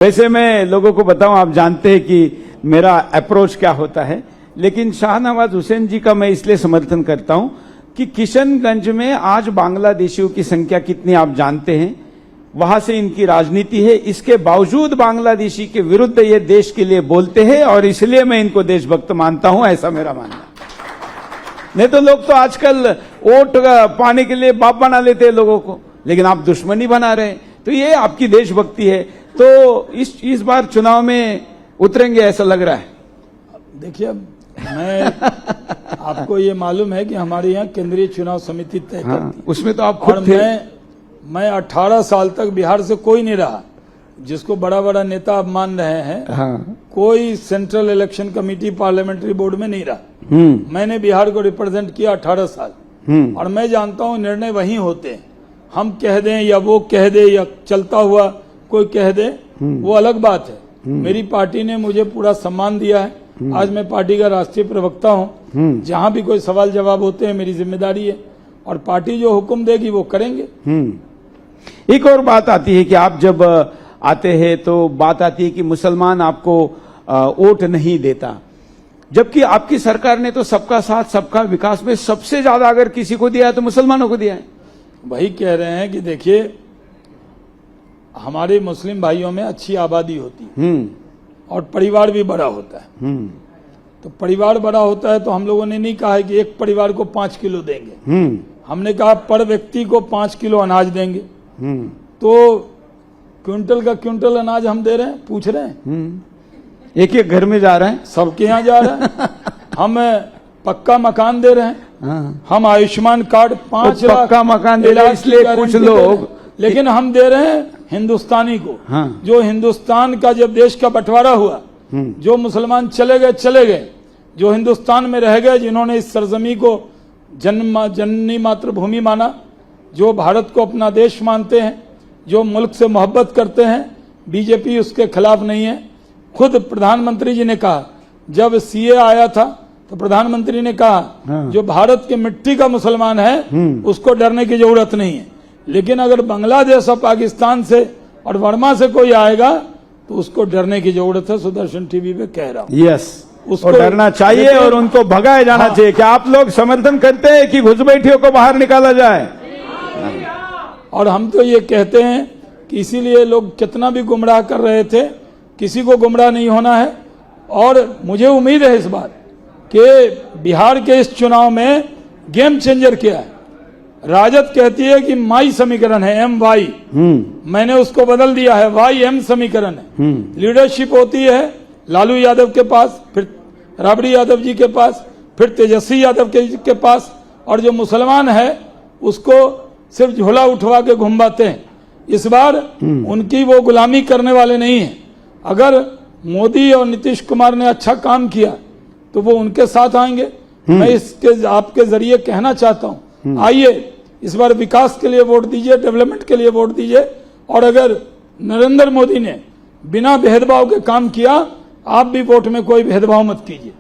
वैसे मैं लोगों को बताऊं, आप जानते हैं कि मेरा अप्रोच क्या होता है, लेकिन शाहनवाज हुसैन जी का मैं इसलिए समर्थन करता हूं कि किशनगंज में आज बांग्लादेशियों की संख्या कितनी आप जानते हैं, वहां से इनकी राजनीति है। इसके बावजूद बांग्लादेशी के विरुद्ध ये देश के लिए बोलते हैं और इसलिए मैं इनको देशभक्त मानता हूं, ऐसा मेरा मानना है। नहीं तो लोग तो आजकल वोट पाने के लिए बाप बना लेते हैं लोगों को, लेकिन आप दुश्मनी बना रहे हैं, तो ये आपकी देशभक्ति है। तो इस बार चुनाव में उतरेंगे ऐसा लग रहा है। देखिए, मैं आपको ये मालूम है कि हमारे यहाँ केंद्रीय चुनाव समिति तय करती है, उसमें तो आप खुद थे। मैं 18 साल तक बिहार से कोई नहीं रहा जिसको बड़ा बड़ा नेता आप मान रहे हैं। कोई central election committee parliamentary board में नहीं रहा। मैंने बिहार को रिप्रेजेंट किया 18 साल, और मैं जानता हूँ निर्णय वहीं होते हैं। हम कह दें या वो कह दे या चलता हुआ कोई कह दे, वो अलग बात है। मेरी पार्टी ने मुझे पूरा सम्मान दिया है। आज मैं पार्टी का राष्ट्रीय प्रवक्ता हूँ। जहाँ भी कोई सवाल जवाब होते हैं मेरी जिम्मेदारी है, और पार्टी जो हुक्म देगी वो करेंगे। एक और बात आती है कि आप जब आते हैं तो बात आती है कि मुसलमान आपको वोट नहीं देता, जबकि आपकी सरकार ने तो सबका साथ सबका विकास में सबसे ज्यादा अगर किसी को दिया है तो मुसलमानों को दिया है। वही कह रहे हैं कि देखिए, हमारे मुस्लिम भाइयों में अच्छी आबादी होती है और परिवार भी बड़ा होता है। तो परिवार बड़ा होता है तो हम लोगों ने नहीं कहा है कि एक परिवार को 5 किलो देंगे। हमने कहा पर व्यक्ति को 5 किलो अनाज देंगे। तो क्विंटल का क्विंटल अनाज हम दे रहे हैं, पूछ रहे हैं। एक एक घर में जा रहे हैं, सबके यहाँ जा रहे हैं। हम पक्का मकान दे रहे हैं। हम आयुष्मान कार्ड 5 लाख पक्का मकान दे रहे हैं, इसलिए कुछ लोग, लेकिन हम दे रहे हैं हिंदुस्तानी को। जो हिंदुस्तान का जब देश का बंटवारा हुआ, जो मुसलमान चले गए, जो हिंदुस्तान में रह गए, जिन्होंने इस सरजमी को जननी मातृभूमि माना, जो भारत को अपना देश मानते हैं, जो मुल्क से मोहब्बत करते हैं, बीजेपी उसके खिलाफ नहीं है। खुद प्रधानमंत्री जी ने कहा, जब सीए आया था तो प्रधानमंत्री ने कहा जो भारत के मिट्टी का मुसलमान है उसको डरने की जरूरत नहीं है, लेकिन अगर बांग्लादेश और पाकिस्तान से और वर्मा से कोई आएगा तो उसको डरने की जरूरत है। सुदर्शन टीवी पे कह रहा हूँ, यस, उसको डरना चाहिए और उनको भगाया जाना चाहिए। क्या आप लोग समर्थन करते हैं कि घुसपैठियों को बाहर निकाला जाए? और हम तो ये कहते हैं कि इसीलिए लोग कितना भी गुमराह कर रहे थे, किसी को गुमराह नहीं होना है। और मुझे उम्मीद है इस बार कि बिहार के इस चुनाव में गेम चेंजर क्या है। राजद कहती है कि माई समीकरण है, MY, मैंने उसको बदल दिया है, YM समीकरण है। लीडरशिप होती है लालू यादव के पास, फिर राबड़ी यादव जी के पास, फिर तेजस्वी यादव के पास, और जो मुसलमान है उसको सिर्फ झोला उठवा के घुमाते हैं। इस बार उनकी वो गुलामी करने वाले नहीं है। अगर मोदी और नीतीश कुमार ने अच्छा काम किया तो वो उनके साथ आएंगे। मैं इसके आपके जरिए कहना चाहता हूं, आइए इस बार विकास के लिए वोट दीजिए, डेवलपमेंट के लिए वोट दीजिए। और अगर नरेंद्र मोदी ने बिना भेदभाव के काम किया, आप भी वोट में कोई भेदभाव मत कीजिए।